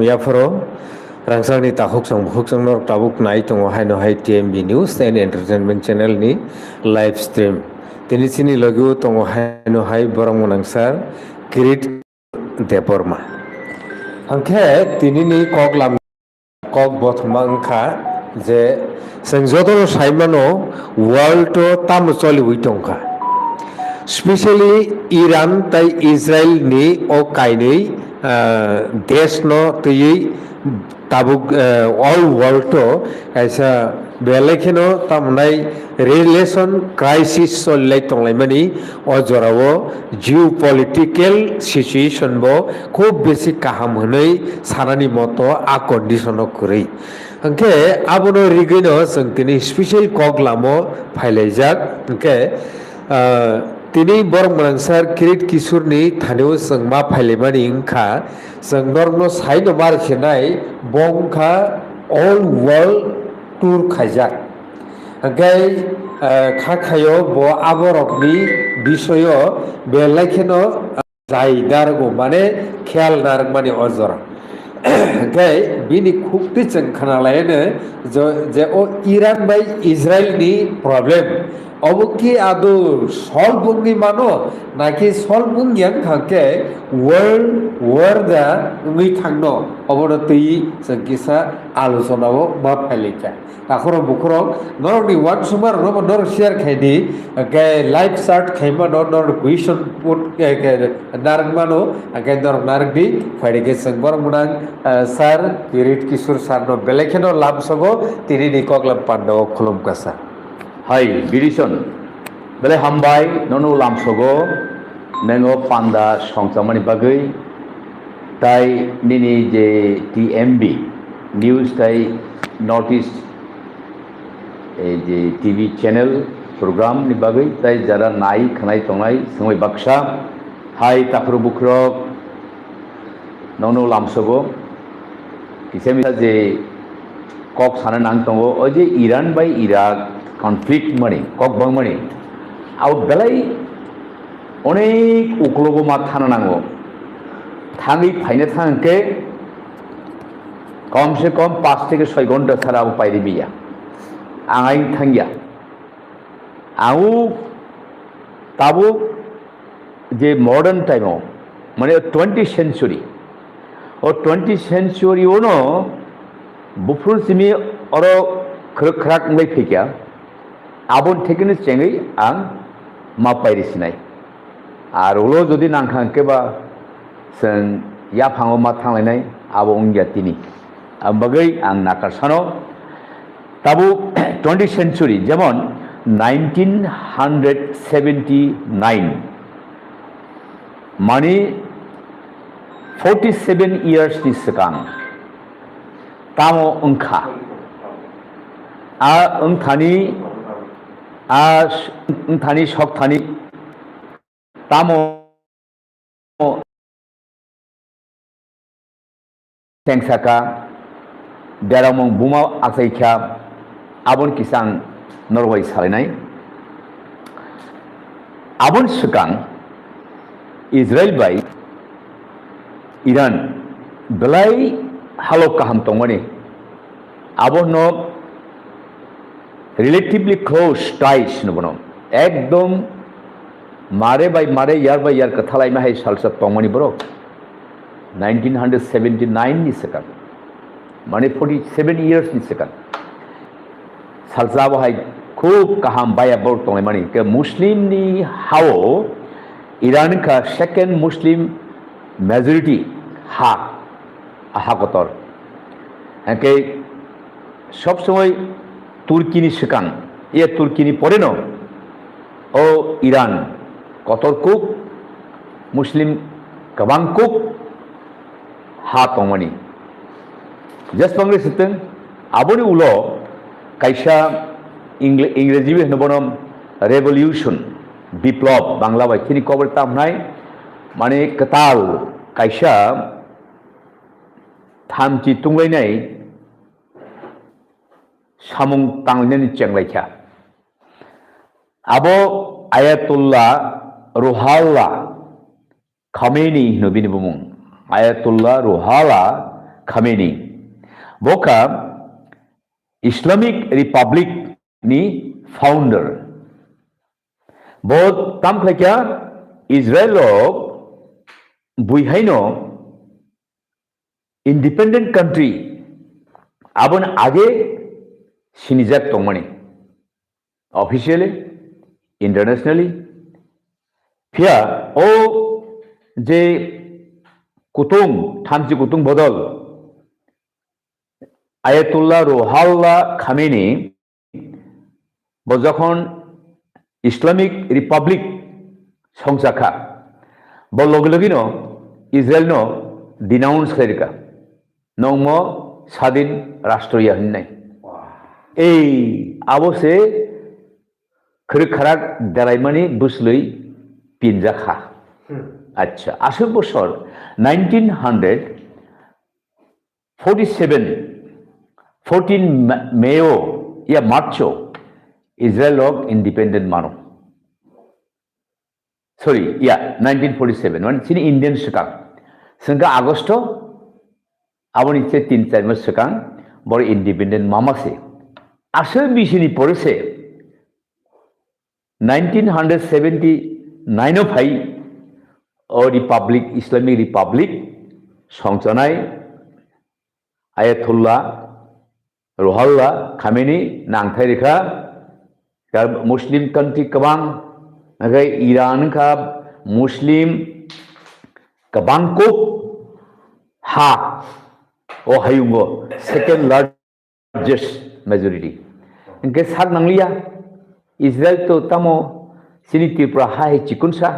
muyaphoro rangsangni takhuk sang nok tabuk nai tongo haino hai TMB News and Entertainment Channel ni live stream tini chini logu tongo haino hai borong monangsar Kirit Deborma hangkhe tini ni kok bothma wngkha je जों जतनो साइमानो world तामु चलिबोय दंखा specially Iran ताई Israel नि ओ काइनै देश न तयै Tabuk all world ऐसा बेलेखिनो तामनाय relation crisis सलिलाय तंलायमानि अजरावो जिउ political situation बो खूब बेसि काहाम होनै सानानि मतो आ कंडिशन करै अंके आबोनो रिगैनो जों दिनै स्पेशल कगलामो फायलायजाक अंके दिनै बरं मोनांसार किरिट किशोरनि थानायाव जों मा फायलायमानि ओंखा जों नरनो साइनो मारखेनाय बंखा अल वर्ल्ड टूर खायजाक अंके खाखायो बो आबरकनि बिषयो बेलायखेनो जाय दारगो माने खेयाल नारग माने अजर ओमफ्राय बिनि खुक्ति जों खोनालायनो जे ओ इरान बाय इजराइलनि प्रब्लेम अबकि आदो सल्व बुंनि मानो नाकि सल्व बुंगियां खांके वर्ल्ड ङै थांनो अबनो तै जों किसा आलोचनाव मा फायलिका आखरो बुखरो नरनि वान सुमार नर शेयर खायदि के लाइव चार्ट खायमा नर क्वेश्चन पुट के नारगमानो के नर नारगदि फायदि जों बरमुनां सार किरिट किशोर सार नो बेलेखेनो लामसगो तिनि नि कगलाम पान्डव खुलुमकासा हाय बिरिसन बेले हामबाय ननो लामसगो नंगो पान्डा संसामानि बागै ताई निनि जे टीएमबी न्यूज ताई नॉर्थ ईस्ट जे टीवी चैनल प्रोग्राम नि बागै ताई जरा नाई खनाय तंनाय समय बाक्सा हाय ताखरो बुख्रो ननो लामसगो किसेमिसा जे कक साना नांग तंगो अजे इरान बाय इराक कन्फ्लिक्ट मणि कक बंग मणि आउ बेलाय अनेक उक्लोगो मा थाना नांगो थांगै फायनो थांके कम से कम 5 থেকে 6 घंटा ছাড়া पाइरि बिया आंगाय थांगिया आउ ताबो जे मॉडर्न टाइमो माने 20th सेंचुरी और 20th सेंचुरी उनो बुफुर सिमी और खरखराक मै फैकिया आबन थेकेनो चेंगै आं मा पाइरिसिनाय आरोलो जदि नांखांकेबा जों या फाङो मा थांलायनाय आबो उंगिया तिनि आमबागै आं नाकारसानो ताबो 20th सेंचुरी जेमन 1979 माने 47 years नि सिगां तामो ओंखा ओंथानि सक्थानि तामो सेंसाका बेरामं बुमा आसाइखा आबन किसां नरवाय सालायनाय आबन सिगां इजराइल बाय इरान बेलाय हालक काहाम तंगमनि आबनो रिलेटिवली क्लोज टाइस नबनो एकदम मारे बाय यार कथालाय माहाय सालसा तंगमनि ब्रो 1979 नि सिगां माने 47 years नि सिगां सालसा बाहाय खूब काहाम बाया बर तंगलाय माने के मुस्लिम नि हाओ इरान का सेकेंड मुस्लिम मेजॉरिटी हाकतर एके सब समय तुर्की नि सिगां ये तुर्की नि परे न ओ इरान कतरकुक मुस्लिम गोबांकुक हा तंगमनि जस्ट बांग्रे सितों आबोनि उलो कायसा इंग्रेजी भी होनबोनम रेवोल्यूशन विप्लव बांला बायथिनि कबर तामनाय माने कताल कायसा थामथि तुंलायनाय सामुं तांलायनायनि चेंलायखा आबो आयातुल्लाह रुहाल्ला खामेनी होनो बिनि बुमुं आयातुल्लाह रुहाल्ला Khamenei boka Islamic Republic ni founder bo tam khaikya Israel buihaino independent country abon age sinijak tongmani officially internationally pia o je kutung thamji kutung bodol Ayatollah Ruhollah Khamenei bo jokhon Islamic Republic সংসাখা bo logilogino Israel no denounce khairika nongmo স্বাধীন রাষ্ট্রীয় হন্যাই এই আবসে খরখারাক দারাইমানি বুসলই পিনজাখা আচ্ছা আসল বছর 1947 14 মেও ইয়া মার্চো Israel independent মানো sorry ইয়া 1947 মানে চিনি ইন্ডিয়ান সরকার সঙ্গে August aboni che 3-4 mas sekang bor independent mamase asal bisini porese 1979 phai o republic Islamic Republic songchanai Ayatollah Ruhollah Khamenei nangthai rekha Muslim country kabang nagai Iran ka Muslim kabang ko ha o hayungo second largest majority inke sak nanglia Israel to tamo sini Tripura hai chikunsa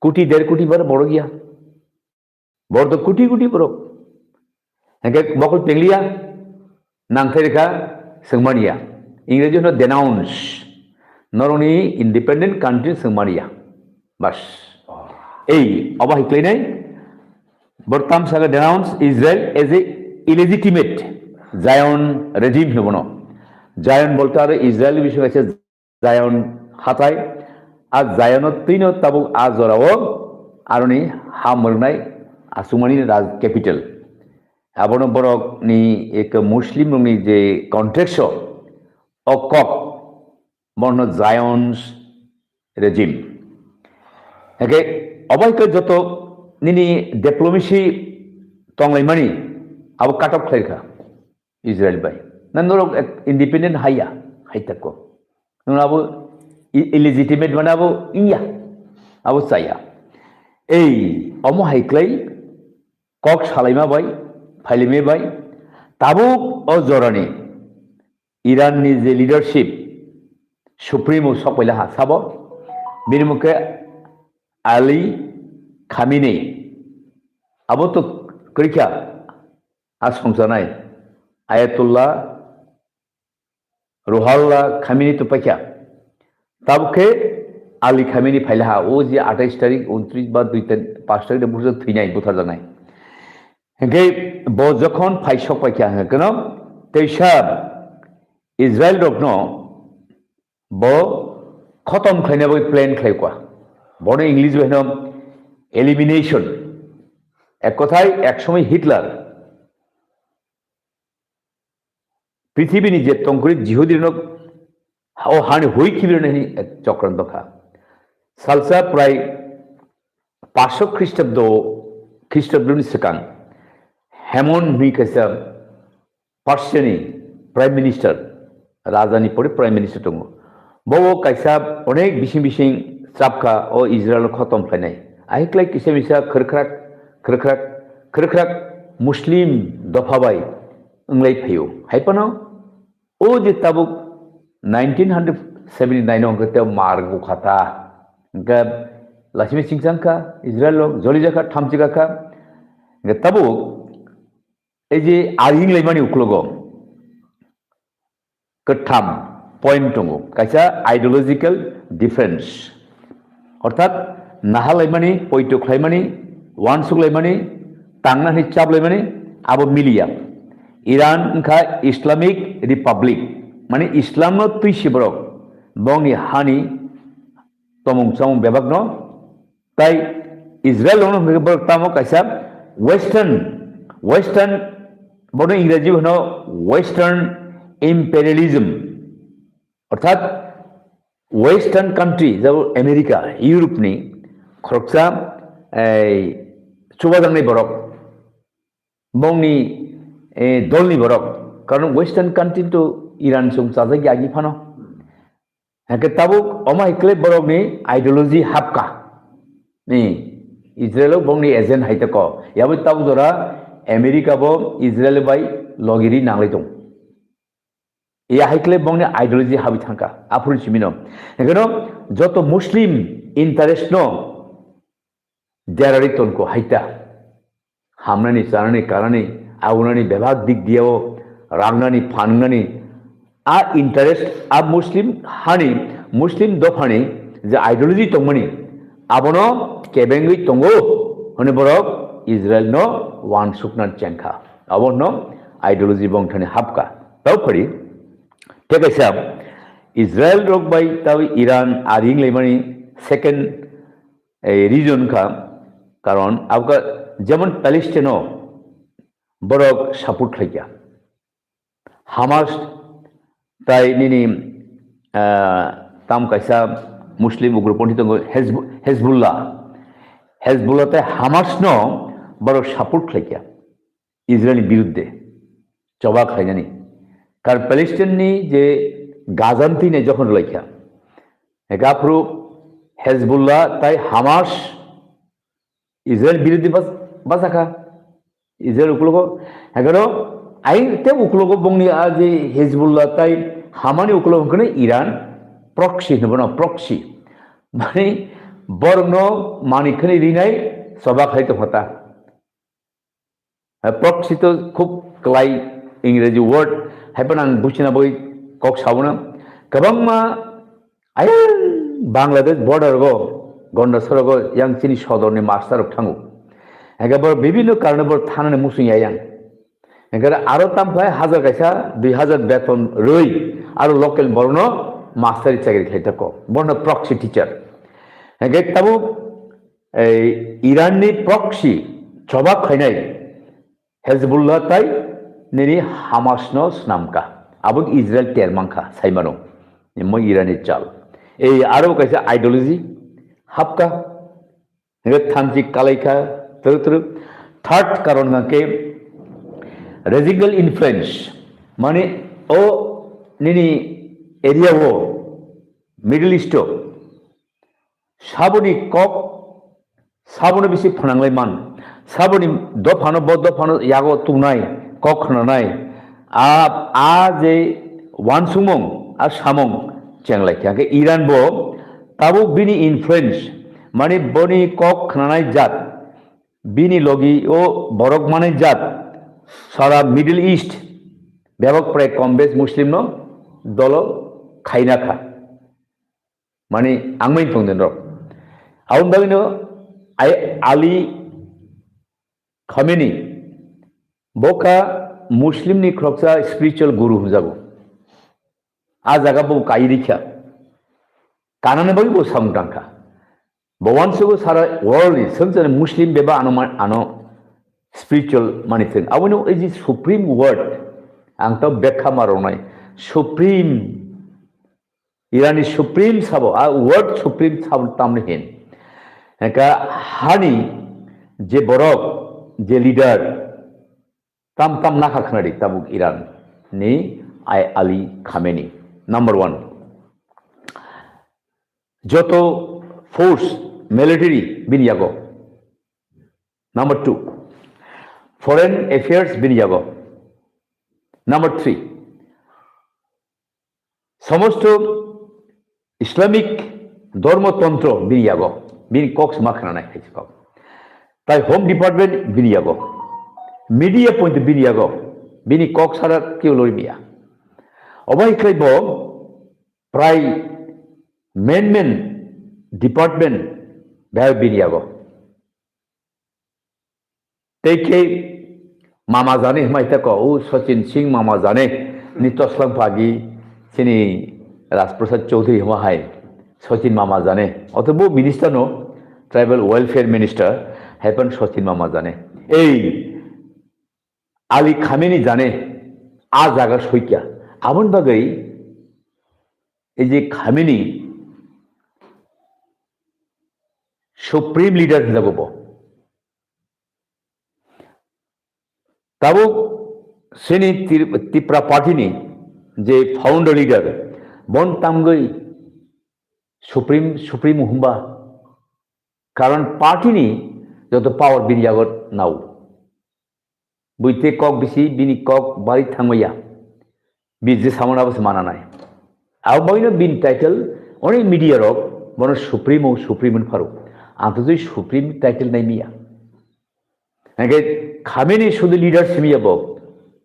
কোটি দেড় কোটি বার বড় গিয়া বড় তো কোটি কোটি বড় একে বকল পেংলিয়া নাংথাই রেখা সোংমানিয়া ইংরেজি হলো denounce not only independent country সোংমানিয়া বাস এই অবাহিকলাই নাই বর্তাম সাগা denounce Israel as a illegitimate Zion regime হবনো জায়ন বলতে আর ইসরায়েল বিষয় আছে জায়ন হাতায় আর জায়নত তিনও তাবু আজ জরাও আরনি হা মরনাই আসুমানি রাজ ক্যাপিটাল আবনো বরক নি এক মুসলিম নি যে কন্ট্রাক্ট অকক বর্ণ জায়ন্স রেজিম একে অবৈক যত নিনি ডিপ্লোমেসি তংলাইমানি আবো কাটক খাইখা ইসরায়েল বাই নন্দরক ইন্ডিপেন্ডেন্ট হাইয়া হাইতাকো ননাবো ইলিজিটিমেট বানাবো ইয়া আবো চাইয়া এই অমো হাইক্লাই কক সালাইমা বাই ফাইলিমে বাই তাবুক ও জরানি ইরাননি যে লিডারশিপ সুপ্রিমো সকলে হাসাব বিনিমুখে আলী খামিনেই আবো তো করিখা আজ সংসানাই আয়াতুল্লাহ রুহাল্লাহ খামিনি তো পাইখা তাবুকে আলী খামিনি ফাইলাহা ও যে 28 তারিখ 29 বা 5 তারিখ বুঝে থইনাই বুথার জানাই হেগে ব যখন ফাইসক পাইখা কেন তেইসাব ইসরায়েল রগ্ন ব খতম খাইনা বই প্লেন খাইকোয়া বড় ইংলিশ বহেন এলিমিনেশন এক কথায় একসময় হিটলার পৃথিবী যে তঙ্করি জিহুদির ও হানি হই খিবির নাহি এক চক্রান্ত খা সালসা প্রায় 500 খ্রিস্টাব্দ সেকান হেমন মি কাইসা পার্সিয়ানি প্রাইম মিনিস্টার রাজধানী পরে প্রাইম মিনিস্টার দङ বউ কাইসা অনেক বিশিং বিশিং চাপকা ও ইসরায়েল খতম খাইনাই আহিকলাই কিসে মিসা খরখরাক মুসলিম দফাবাই ওংলাই ফাইও হাইপানাও ও যে তাবুক 1979 অঙ্কতে মার্গো খাতা গাব লাসমি সিংসাংকা ইসরায়েল জলিজাখা থামচিগাখা তাবুক এই যে আইং লাইমানি উকলগ কঠাম পয়েন্ট দङ কাইসা আইডিওলজিক্যাল ডিফারেন্স অর্থাৎ নাহা লাইমানি পৈটো খাইমানি ওয়ানসুক লাইমানি টাংনানি চাপ লাইমানি আবো মিলিয়া ইরান খা ইসলামিক রিপাবলিক মানে ইসলাম তুই শিবরক বংনি হানি তমং চমং বেবাগ্ন তাই ইসরায়েল তামো কাইসা ওয়েস্টার্ন বড় ইংরেজি হলো ওয়েস্টার্ন ইম্পেরিয়ালিজম অর্থাৎ ওয়েস্টার্ন কান্ট্রি যেমন আমেরিকা ইউরোপनि খরকসা চুবাদাंनि বরক বংনি দলনি বরক কারণ ওয়েস্টার্ন কান্ট্রি তো ইরান সংসাজে গিয়াগি ফানো হ্যাঁ তাবুক অমা ইকলে বরকনি আইডিওলজি হাবকা নি ইসরায়েল বংনি এজেন্ট হাইতে ক ইয়াবো তাবু জরা আমেরিকা বো ইসরায়েল বাই লগিরি নাংলাই দं ইয়া হাইকলে বংনি আইডিওলজি হাবি থাকা আফুল সিমিনো এখানে যত মুসলিম ইন্টারেস্ট নো দেয়ারি তনকো হাইতা হামনানি চানানি কারণে আগুনানি ব্যবহার দিক দিয়েও রাংনানি ফাননানি आ इंटरेस्ट आ मुस्लिम हानि मुस्लिम दफानि जे आइडियोलॉजी तंगमनि आबनो केबेंगै तंगो हने बरक इजराइल नो वान सुकना चेंखा आबनो आइडियोलॉजी बंगथानि हाबका ताव फरि तेकाइसा इजराइल रक बाय ताव ईरान आरिं लेमानि सेकेंड रीजन का कारण आपका जेमन पैलेस्टाइनो बरक सपोर्ट खाइया हामास তাই নিনি তাম কাইসা মুসলিম উগ্রপন্থী তঙ্গ হেজবুল্লাতে হামাস ন বড় সাপোর্ট খাইয়া ইসরায়েলের বিরুদ্ধে চবা খাইজানি কারণ প্যালেস্টাইননি যে গাজান্তি নে যখন লাইখা এগাপ্রু হেজবুল্লাহ তাই হামাস ইসরায়েল বিরুদ্ধে বাসাখা ইসরায়েল উকলগো এগারো আইতে উকলগো বংনি আজ হিজবুল্লাহ তাই হামানি উকলগো কনে ইরান প্রক্সি হবো না প্রক্সি মানে বর্ণ মানিকখানি রিনাই সবা খাইতে হতা প্রক্সি তো খুব ক্লাই ইংরেজি ওয়ার্ড হাইপন আং বুঝিনা বই কক সাবনা গোबां मा আই বাংলাদেশ বর্ডার গো গন্ডাসর গো ইয়াং চিনি সদরনি মাস্টার থাঙ্গু একেবারে বিভিন্ন কারণে বড় থানানে মুসুই আইয়াং এখানে আরো তাম হয় 1000 কাইসা 2000 বেতন রই আর লোকাল বর্ণ মাস্টারি চাকরি খাইতে ক বর্ণ প্রক্সি টিচার এগে তাবু এই ইরাননি প্রক্সি জবাব খাইনাই হেজবুল্লাহ তাই নেনি হামাসনো স্নামকা আবুক ইসরায়েল টেরমাংখা সাইমানো মই ইরানি চাল এই আরো কাইসা আইডিওলজি হাবকা এগে থানজিক কালাইখা তরুতরু থার্ড কারণ গাকে रेजिगल इन्फ्लुएंस माने ओ निनी एरिया वो मिडिल ईस्ट साबनी कक साबनी बिसि फनांगलाय मान साबनी दफानो बदफानो यागो तुनाय कक खनानाय आ जे वानसुमं आ सामं चेंगलाय के ईरान बो ताबो बिनि इन्फ्लुएंस माने बनि कक खनानाय जात बिनि लगी ओ बरक माने जात सारा मिडिल ईस्ट ব্যাপক প্রায় কম বেশ মুসলিম ন দল খাইনাখা মানে আংমাই ফংদেন র আউন দাবিনো আই আলী খামেনি বকা মুসলিমনি খ্রকসা স্পিরিচুয়াল গুরু হুজাগো আ জায়গা বউ কাইরিখা কানানে বই বউ সামটাংখা বওয়ানসগো সারা ওয়ার্ল্ড সমজনে মুসলিম বেবা আনো spiritual money thing. I know is this supreme word. Angta bekha maronai. Supreme. Irani supreme sabo. A word supreme sabo tamne hen. Eka hani je borok je leader. Tam nakha khnari tabuk Iran. Ni I Ali Khamenei. Number 1. Joto force military biniyago. Number 2. Foreign affairs biniyago. Number 3. সমস্ত Islamic ধর্মতন্ত্র বিনিয়াগো বিন Cox makhana নাই খাইছে cock তাই home department বিনিয়াগো media point বিনিয়াগো বিনি cock সারা কেউ লইবিয়া অবাইক্লাইব প্রায় main department ব্যয় বিনিয়াগো तेके मामा जाने हमारे को सचिन सिंह मामा जाने नितोस्लाम फागी सिनी राजप्रसाद चौधरी हमा हाय सचिन मामा जाने अत वो मिनिस्टर नो ट्राइबल वेलफेयर मिनिस्टर हैपन सचिन मामा जाने ए Ali Khamenei জানে আ জায়গা সইকা আমন বাগৈ এই যে খামেনি সুপ্রিম লিডার যাব তাবো সেনি ত্রিপুরা পার্টিনি যে ফাউন্ডার লিডার বন তামগৈ সুপ্রিম হুম্বা কারণ পার্টিনি যত পাওয়ার বিনিয়াগত নাও বইতে কক বেশি বিনি কক বাড়ি থাঙ্গইয়া বিজে সামনাবস মানা নাই আর বইনো বিন টাইটেল অনেক মিডিয়া রক বন সুপ্রিম ফারুক আন্তর্জাতিক সুপ্রিম টাইটেল নাই মিয়া একে খামেনি শুধু লিডার সিমিয়া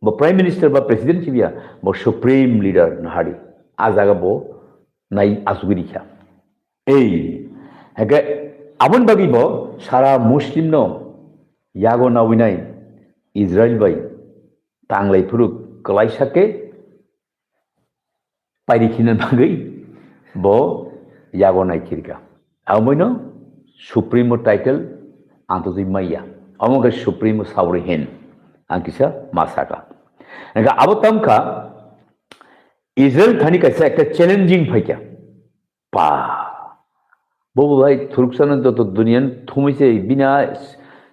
বা প্রাইম মিনিস্টার বা প্রেসিডেন্ট সিমিয়া বা সুপ্রিম লিডার নাহারি আজাগা বো নাই আসুগিরিখা এই একে আমন বাগিব সারা মুসলিম ন ইয়াগো নাউইনাই ইসরায়েল বাই তাংলাই ফুরুক কলাইসাকে পাইরিখিনের বাগৈ ব ইয়াগো নাইখিরকা আমইনো সুপ্রিমো টাইটেল আন্তর্জাতিক মাইয়া অমকে সুপ্রিমো সাউরি হেন আংকিসা মাসাকা একা আবতামকা ইসরায়েল থানি কাছে একটা চ্যালেঞ্জিং ফাইকা পা ববু ভাই তুর্কসান যত দুনিয়ান থুমিছে বিনা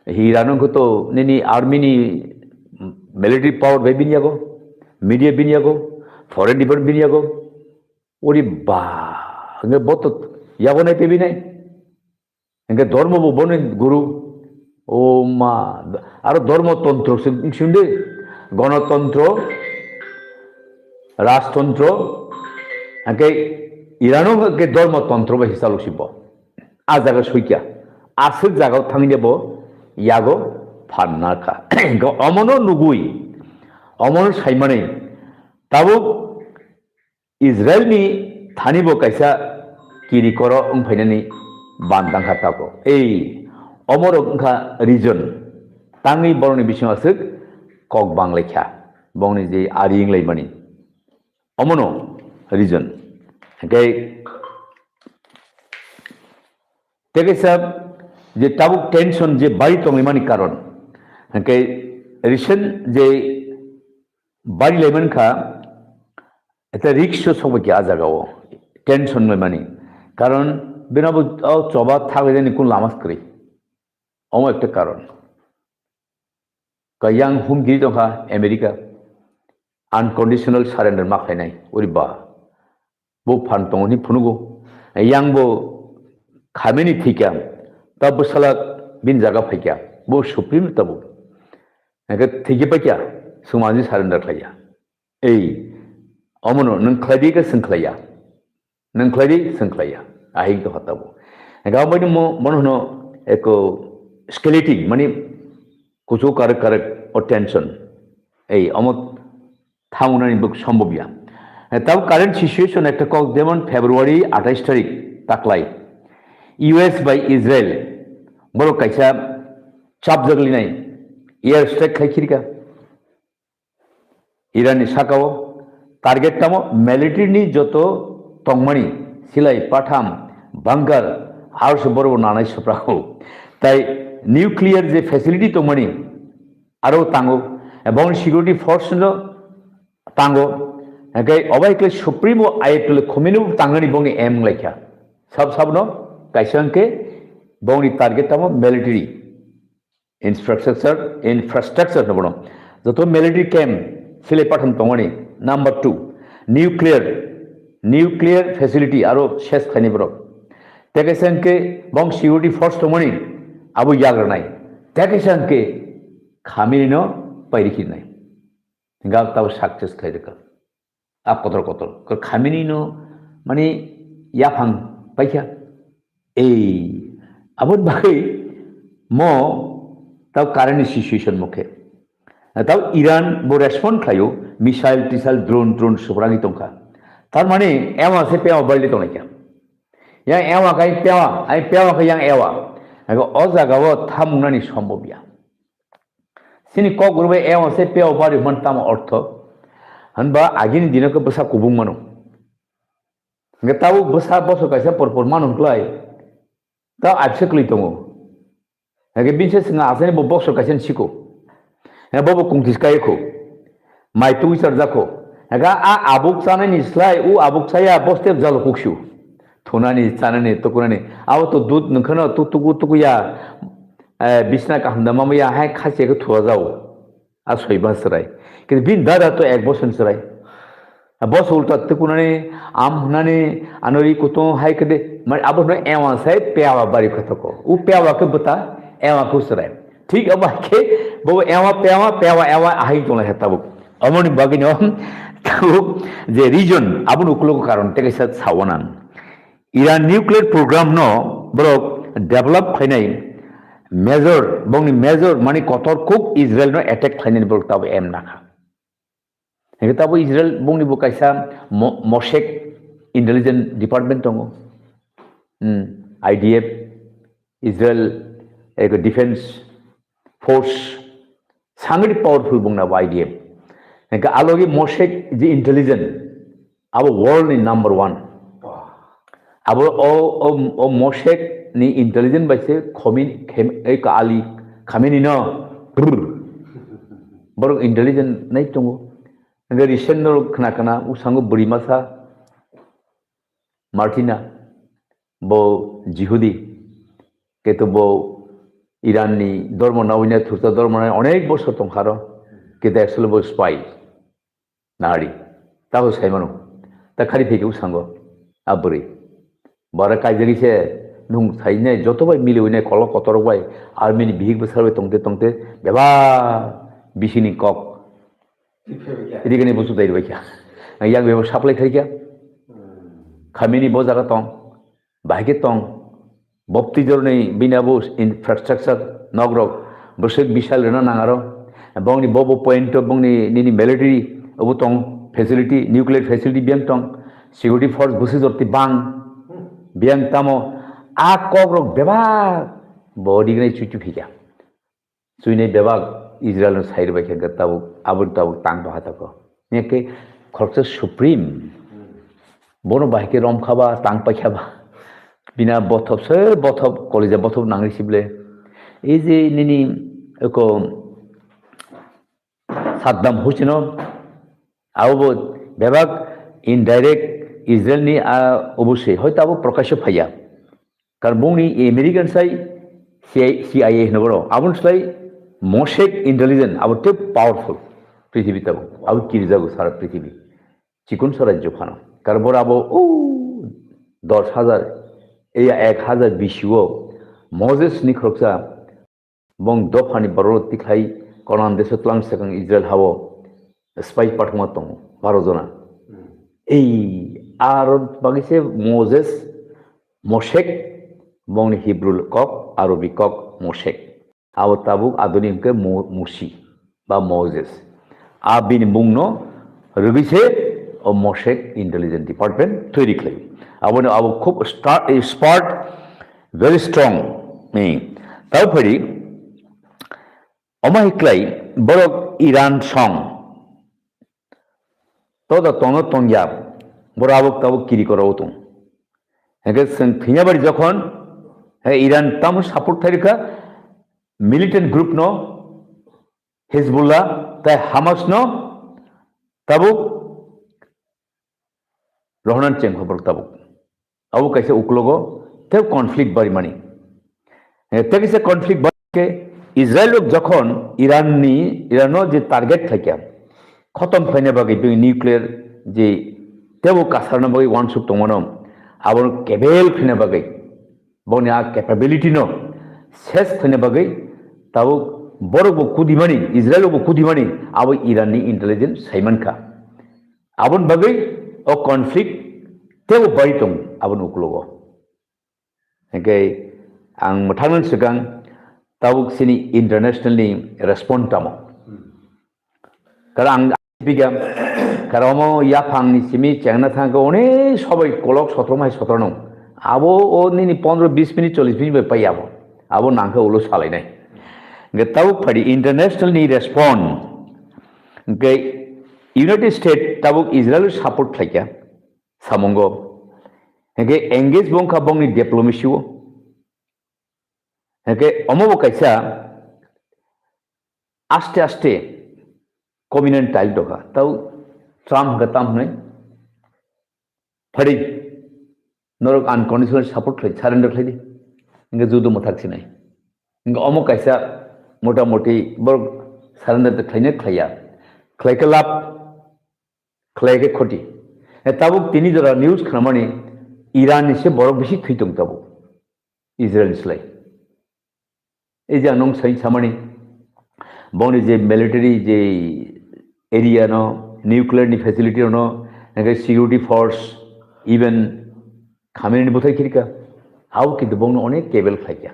হিরানঙ্গ তো নেনি আর্মিনি মিলিটারি পাওয়ার ভাই বিনিয়াগো মিডিয়া বিনিয়াগো ফরেন ডিপার্টমেন্ট বিনিয়াগো ওরে বা হঙ্গে বত ইয়াগো নাই পেবি নাই হঙ্গে ধর্ম বনে গুরু ও মা আরো ধর্মতন্ত্র শুনলে গণতন্ত্র রাজতন্ত্র হঙ্গে ইরানো হঙ্গে ধর্মতন্ত্র বা হিসালো শিব আ জায়গা সইকিয়া আসল জায়গাও থাঙি যাব ইয়াগো ফান্নাখা অমনো নুগুই অমনো সাইমানে তাবো ইসরায়েলনি থানিব কাইসা কিরি কর ফাইনানি বান্দাংখা তাবো এই অমর অংখা রিজন তাঙি বরনি বিषय আছে কক বাংলাইখা বংনি যে আরি ইংলাই মানি অমনো রিজন গাই তেগে সাহেব যে তাবুক টেনশন যে বাড়ি টংলাইমানি কারণ গাই রিসেন্ট যে বাড়ি লাইমানখা এটা রিক্স সবাইকে আ জায়গাও টেনশন লাইমানি কারণ বেনাবো চবা থাকলে জানি কোন লামাস করে অম একটা কারণ কায়াং হুমগিরি দংখা আমেরিকা আনকন্ডিশনাল সারেন্ডার মাখাইনাই ওরি বা বো ফান টংনি ফুনুগো ইয়াং বো খামেনি থিকা तब साला बिन जगह फैक्या वो सुप्रीम तब थैके पैक्या समाजी सारेंडार खाया ए अमनो नों खलायदी का संखलाया नों खलायदी संखलाया आही तो हताबो गाव बायदि मन होनो एको स्केलेटिंग माने कुछो कारक और टेंशन ए अमत थामुनानि बुक सम्भवया तब कारेंट सिचुएशन एक कक जेमन फेब्रुआरी 28 तारिख ताकलाय US by Israel बड़ो कैसा चाप जगली नहीं एयर स्ट्राइक खाई इरानी साकाओ टार्गेट तामो मिलिटारी नि जो तो तंगमणि सिलाई पाठाम बांगार आर से बड़ो नानाई सप्राको ताई निउक्लियर जे फैसिलिटी तंगमणि आरो तांगो एबं सिक्योरिटी फोर्स नो तांगो एके अबाइकले सुप्रीमो आयतले खमिनु तांगनि बंगे एम लाइखा सब नो कैसंके बंगनी टारगेट तामो मिलिटारी इंफ्रास्ट्रक्चर नबनो जो तो मिलिटारी कैम्प सिले पाठन तंगनी नंबर 2 न्यूक्लियर फैसिलिटी आरो शेष खानी बरो तेकेसंके बंग सिक्योरिटी फोर्स तंगनी आबो याग्रनाय तेकेसंके खामिनो पैरिखिनाय गाव ताव सक्सेस खायदका आप कतर खामिनिनो माने याफां पाइखा ए अब बाकी मो तब कारण सिचुएशन मुखे तब ईरान वो रेस्पॉन्ड खायो मिसाइल टिसाइल ड्रोन सुपरांगी तंखा तार माने एवा से पेवा बल्ले तो नहीं क्या yang ewa kai pewa ai pewa kai yang ewa ago ozaga wo thamungani সম্ভবয়া sini ko gurbe ewa se pewa bari man tam ortho hanba agini dinako basa kubung mano ngetawu basa boso kaisa porpor manun klai ta abse kli tongo age binse singa asene bo boso kaisen siko Bobo kungtiskay ko. May tuwisar zako. A abuk sana ni slay u abuk saya bostep jalo kukshu. Thunani sanani tokunani. Aw to dud nkhana tuku ya bisna kahamda mamaya hai khase ko thua jao. A soiba sarai. কিন্তু বিন দাদা তো 1 বছর সরাই বস উল্টা তুকুনানে আম হুনানে আনরি কুতো high কদে মানে আবো ন এওয়া সাই পেওয়া বাড়ি খতকো উ পেওয়া কে বতা এওয়া কো সরাই ঠিক আবা কে বো এওয়া পেওয়া আহাই তোলা হেতাবো অমনি বাগিন তো যে রিজন আবুন উকলক কারণ থেকে সাথ সাওনান ইরান নিউক্লিয়ার প্রোগ্রাম ন বড় ডেভেলপ খাইনাই মেজর মানে কতর খুব ইসরায়েল ন অ্যাটাক খাইনাই বড় তাবো M নাখা Kita bu Israel bung ni bukai sa Mossad Intelligence Department tongo, IDF Israel Defense Force sangat powerful bung na IDF. Kita alogi Mossad the intelligence, our world ni number 1. Abo Mossad ni intelligence baise Ali Khamenei no, baru intelligence naik tongo. Agar recently kena usango berimasa Martina bo Jihudi ketu bo Iran ni dormo nawina thurta dormo na onek boshor tongkharo kita actually bo spy nari tahu sai manu ta khari theke usango aburi bara kaijari se nung sai ne joto bai mili uine kolo kotor bai army ni bihik besarbe tongte beba bisini kok Ini kan ibu sudah itu baca. Yang bebo supply kerja, kami ni bos agak tong, bahagia tong, bukti jorni bina bos infrastructure nagrok, bersek bisal rena nangaro, bang ni bobo point bang ni military, abu tong facility, nuclear facility biang tong, security force busi jorti bang, biang tamo, kogrok beba, body kan cucu hija, suine beba. Israel side by ke tabu tang bahata ko ne ke khorcha supreme bono bahike rom khaba tang pa khaba bina bothop college bothop nangri sible ei je nini ko Saddam Hussein abo bebak indirect Israel ni oboshe hoyto abo prokasho phaya karon bungni American sai CIA noboro abun sai Mossad intelligence our tip powerful পৃথিবী তব আবু কিরজাগো সারা পৃথিবী চিকুন স্বরাজ্য খানো কারবর আবো 10,000 এই 1,000 বিশিও Moses নিখরকসা বং দফানি বরতি খাই Conan দেশ তলাং সেকং Israel হাবো spy পাঠমা তং 12 জনা এই আর বাগিসে Mossad বং হিব্রুল কক আরবি cock Mossad Awat tabuk adonim ke Musi ba Moses. Abin mungno rubise o Mossad Intelligence Department turi klai. Awon awu khub smart very strong me. Tau phari omai klai borok Iran song. To da tono tongya borabuk tabuk kiri korau tung. Ege seng thinya bari jokhon Iran tamu support tharika militant group no Hezbollah ta Hamas no tabuk rohnan cheng khobor tabuk abu kaise uklogo te conflict bari mani te kaise conflict bari ke Israel jokhon Irano je target thakya khotom phaine bagi nuclear je tebo kasarna bagi one shot tomono abon kebel phaine bagi bonia capability no শেষ ফেনে বাগৈ তাও বড় কুদিমানি Israel কুদিমানি আবো ইরানি intelligence সাইমানকা আবন বাগৈ ও conflict তেও বাইতং আবন উকলগো একে আং মথানন সিগাং তাবুক সিনি ইন্টারন্যাশনালি রেসপন্ড তামো কারণ আং বিগাম কারণ ইয়াফাংনি সিমি চেংনা থাঙ্গো অনেক সবাই কলক 17 নং আবো ও নিনি 15-20 মিনিট 40 মিনিট পাই আবো abo nangka ulo salai nai getau phadi international ni respond ge United States tabuk Israel support thaikya samongo ge engage bong kha bong ni diplomacy o ge omobo kaisa aste aste covenant tile doka tau Trump gatam ne phadi norok unconditional support khai surrender khai di inga judo mathak sinai inga omo kaisa mota moti bor surrender te khaine khaya khlai ke lap khlai ke khoti tabuk tini jora news khamani Iran se borok bisi thitong tabuk Israel slai এই যে নং সাই সামানি বনি যে military যে area ন nuclear নি facility ন নাকি সিকিউরিটি ফোর্স ইভেন খামেনি বোথাই খিরিকা হাউ কিন্তু বংনো অনেক কেবল খাইকা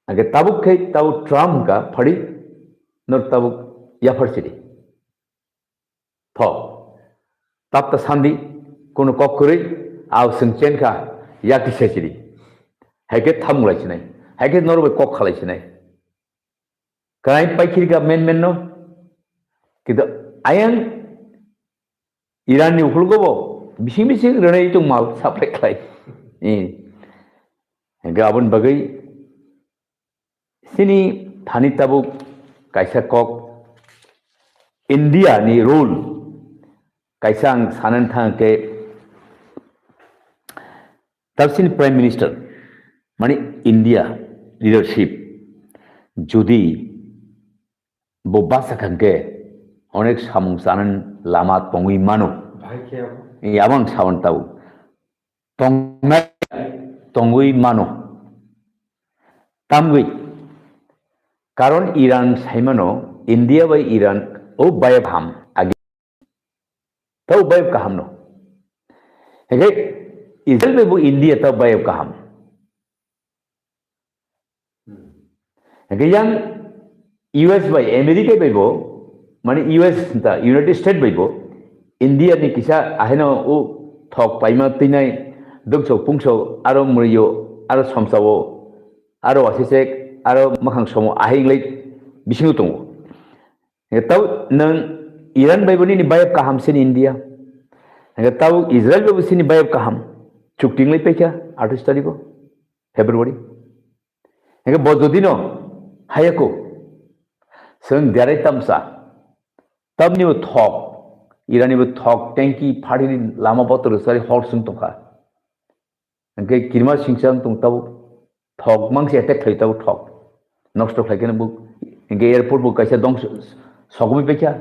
আগে তাবুক খাই তাও ট্রাম্প কা ফড়ি নর তাবুক ইয়াফারসিটি ফ তাপতা সান্দি কোনো কক করে আও সংচেন কা ইয়াকি সেচিরি হেকে থামুলাইছি নাই Hake norwe kok khalai sinai. Kai paikir ga men no. Kita ayang Iran ni ukul go bo. Bising rene itu mal supply klai. Hake abon bagai sini thani tabu kaisa kok India ni rule kaisa ang sanan thang ke tabsin prime minister মানে India leadership যদি বব্বা সাখানকে অনেক সামুং সানান লামা তঙ্গুই মানো এই আবাং সাবান তাও তঙ্গুই মানো তামগুই কারণ Iran সাইমানো India by Iran ও বায়ব হাম আগে তাও বায়ব কাহাম নো হেগে ইসরায়েল বাই বো ইন্ডিয়া তাও বায়ব কাহাম yang US by America by bo mane US ta United States by bo India ni kisa aheno u thok paima tinai dukso pungso aro muriyo aro somsawo aro asise aro makhang somo ahinglai bisingu tongo tau nang Iran by boni ni bayab kaham sin India tau Israel by sini bayab kaham chuktinglai pekya 28 tariko February bododino hayako seng darai tamsa tamni bo thok Irani bo thok tanki phadi lama botor sari hor sung toka angke kirma singchang tung tabu thok mangse attack khai tabu thok nosto khaikene bu angke airport bu kaisa dong sogmi pekya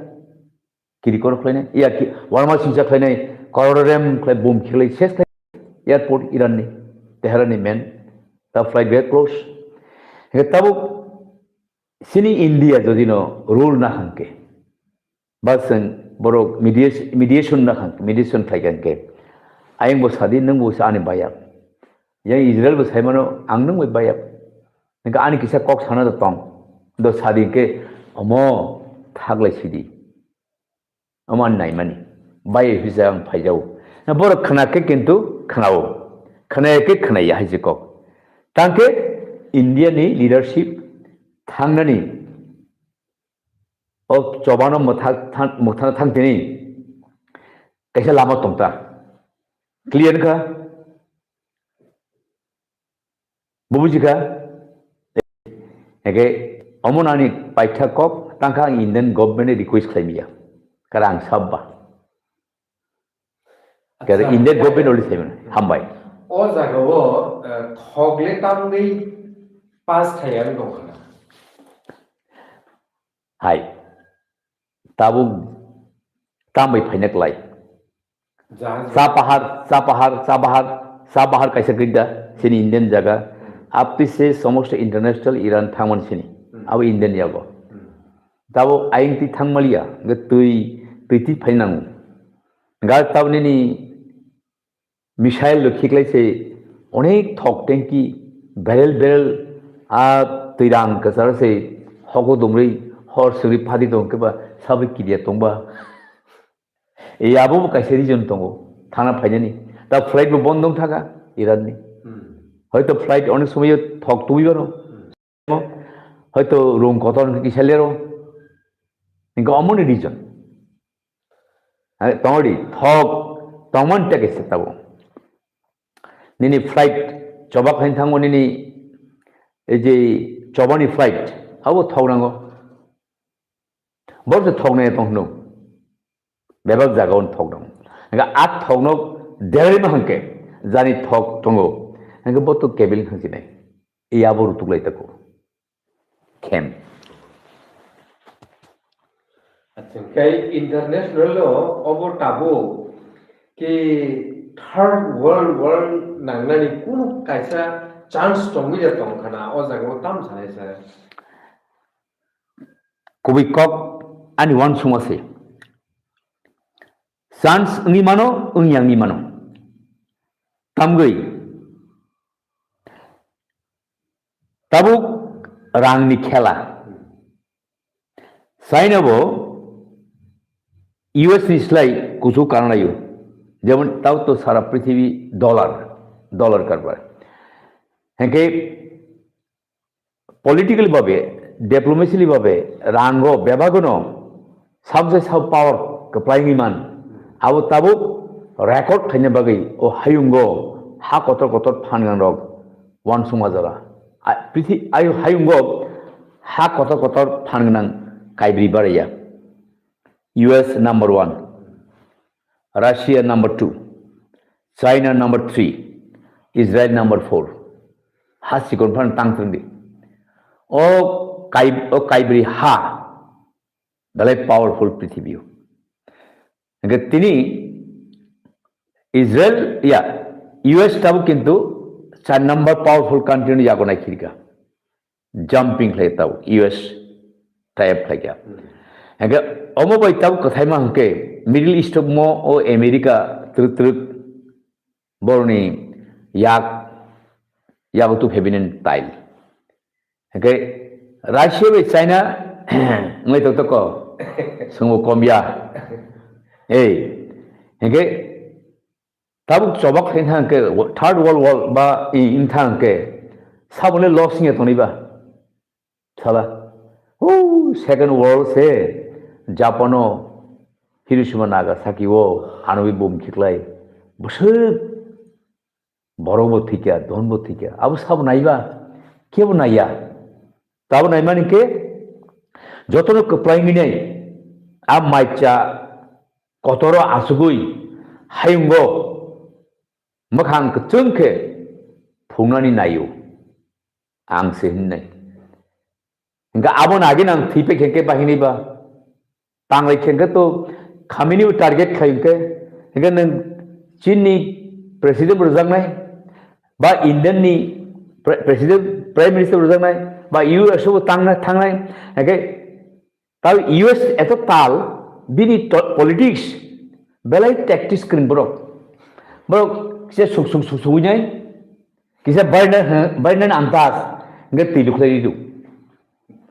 kiri kor khlaine ya ki warma singcha khlaine kororem khlai boom khlai ses airport Iran ni Tehran ni men ta flight very close tabu sini India যদি no rule na hanke basen borok mediation na hanke mediation thaiganke ayeng bo sadi nang bo sane bayak yang Israel bo saimano ang nang bo bayak nka ani kisa kok sana da tong do sadi ke omo thaglai sidi aman nai mani baye hisang phaijau na borok khana ke kintu khanao khana ke khana ya hijikok tangke India ni leadership थांनानै अब जबानो मोथाना थांथिनि कैसा Lama तंता clear का बुबुजिका एके अमनानि पाइथा कक तांखा Indian government request खालामिया कारा आं साबबा कारा Indian government ओलि Simon हामबाय अ जागावो थगले तामगै पास थायानो दं Hai, tabu tamai painak lai. Sabahar kaisa gida sini Indian jaga. Apti se समस्त international Iran thaman sini. Abu Indian jago. Tabu aing ti thang malia, tui ti painang. Gal tabu ni Misail lokiklai se onek thok tanki barrel tuirang kasar se hogo dumri hor suri phadi dong ke ba sabi kidia tong ba e abu kaise region tongo thana phainani ta flight bo bond dong thaka Iran ni hoyto flight onek somoy thok tui baro hoyto room koton ki selero inga amoni region tongori thok tongman take setabo nini flight joba khain thango nini e je jobani flight abo thok rango बरसे थगने तंगनो बेबाग जागावन थगदों हंगा आत थगनो देरै महंके जानि थग तंगो हंगा बतो cable हंसिने इयाबो रुतुगलाय तको खेम अच्छा कई इंटरनेशनल लो अबो टाबो कि थर्ड वर्ल्ड नांगनानि कुनु कायसा चांस दंगि जातों खाना ओ जागाव ताम सानै सर कुबी कप आणि वन सुमासे चांस उंगी मानो उंयांगी मानो तामगै ताबुक रांनि खेला चाइनाबो यूएस निस्लाय कुछ कानायो जेमन ताव तो सारा पृथ्वी डॉलर कारबार हेंके पॉलिटिकल भावे डिप्लोमेसिली भावे रांगो बेबागनो सबसे सब पावर कप्लाइंग मान आबो ताबो रेकॉर्ड खाने बागै ओ हायुंगो हा कतर कतर फानगान रग वन सुमाजरा पृथ्वी आयु हायुंगो हा कतर कतर फानगान काइब्री बारैया US number 1, Russia number 2, China number 3, Israel number 4. Hasi konfan tang tengdi. O kaibri ha dalai powerful prithibio. Enggak tini Israel ya US tabu kintu 4 number powerful country ni jago naik kiri ka. Jumping lay tahu US type lagi. Enggak omo bai tabu kathai mah ke Middle East mo o America truk borni yak tu hebinen tile. Enggak Russia bai China ngai to ko sungo komya. Enggak tabu coba kena ke third world war ba in thang ke sabune losing etoni ba. Salah. Second world se जापानो Hiroshima Nagasaki वो आणविक बम खिखलाय बसोर बरबो थिकिया धनबो थिकिया अब सब नाइबा केबो नाइया ताबो नाइमानि के जतनो कप्लाइंग नै आ माइचा कतरो आसुगुई हायुंगो मखां कचंके फुंनानि नायो आंसे हिन्नाय इंगा आबो नागिन आं थिपे खेके बाहिनिबा Tanglai kengke to kami ni target kengke, hingga neng Chin ni presiden berzang nai, ba Indian ni presiden prime minister berzang nai, ba US itu tang nai, hingga tahu US itu tal bini politics, belai tactics kering bro kisah suhunya, kisah Biden antas, hingga tiluk lagi itu.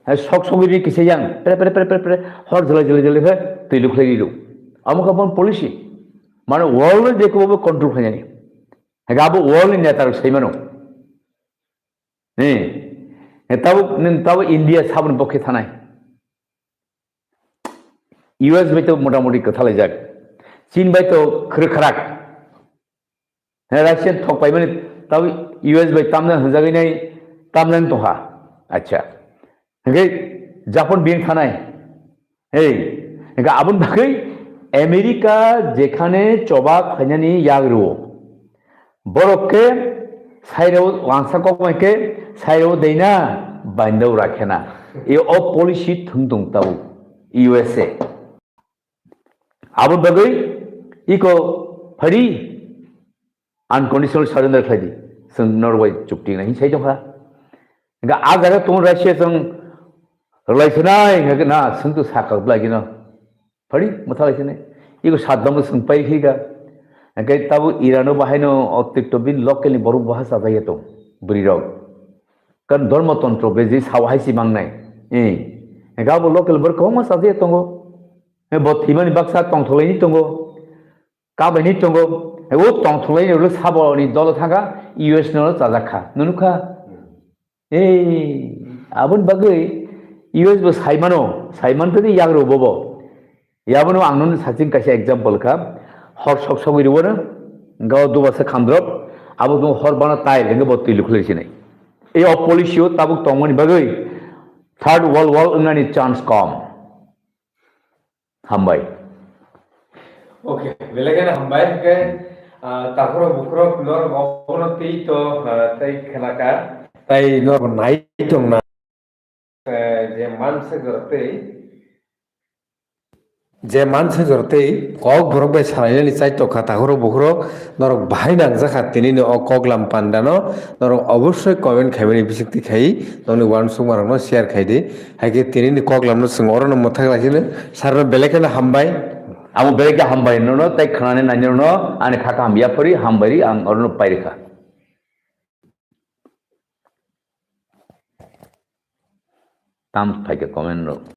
Sok ini kisah yang hor jeli है तिलुक लगी दो अमुक अपन policy माने world देखो वो control खाने नहीं है अब वर्ल्ड नेता सही मानो नहीं तब इंडिया साबन पक्षे थाना US में तो मोटा मोटी कथा ले जाए चीन भाई तो खराक रशियन थक पाई मैंने तब US भाई तामने हंजागी नहीं तामने तो हा अच्छा जापान बिंग थाना है आबुन बागै अमेरिका जेखाने चोबा खानी याग्रो बरके साइराव वांसाको माइके साइराव देना बाइंदाव राखेना ये ओ पॉलिसी थुंदुं ताव USA आबुन बागै इको फरी अनकंडीशनल सरेंडर खादी जों नॉर्वे चुक्ति नहीं सही दंखा आ जागा तुम रशिया जों रलायसनाय ना संतु साकब लागिन फड़ी मथालायसने इको सादम संपाय खिगा एके ताबु ईरानो बाहायनो अतिरिक्त बिन लोकलनि बरु भाषा जायो तो ब्रिरग कन धर्मतंत्र बेजि सावहायसि मांगनाय गाबो लोकल बर को मा साजे तंगो ए बथिमानि बाक्सा तंथलायनि तंगो काबायनि तंगो ए ओ तंथलायनि ल साबनि दल थागा US नो जाजाखा नुनुखा आबुन बागै US बो साइमान तो नहीं याग्रो बोबो याबनो आंनो साचिन कैसे एग्जांपल का हर sok इरुवनो गाव दुबासे खामद्रब आबो दो हर बाना ताइल हेंगे बत्ति लुखलेसि नै ए अ पॉलिसियो ताबुक तंगमनि बागै थर्ड वर्ल्ड वार अंगानि चांस कम हामबाय Oke, belakan hambai ke takuro bukrok nor gobono ti to tai khenaka tai nor nai tong na je manse gorte kok borok bai sarai ni chai to khata takuro bukrok norok bahai nang jaka tini ni o koklam pandano norok অবশ্যই comment খাইবেনি বিসিকতি খাই ননি one সুমার no share খাইদি হাইকে tini ni koklam no singoro no mothak lakine sarno belakan hambai आं बेलेगे हामबाय no तै खानानै नायनो no आंनि खाका हामबियाफोरि हामबायरि आं अरनो पाइरेखा ताम फाइके कमेन्ट नो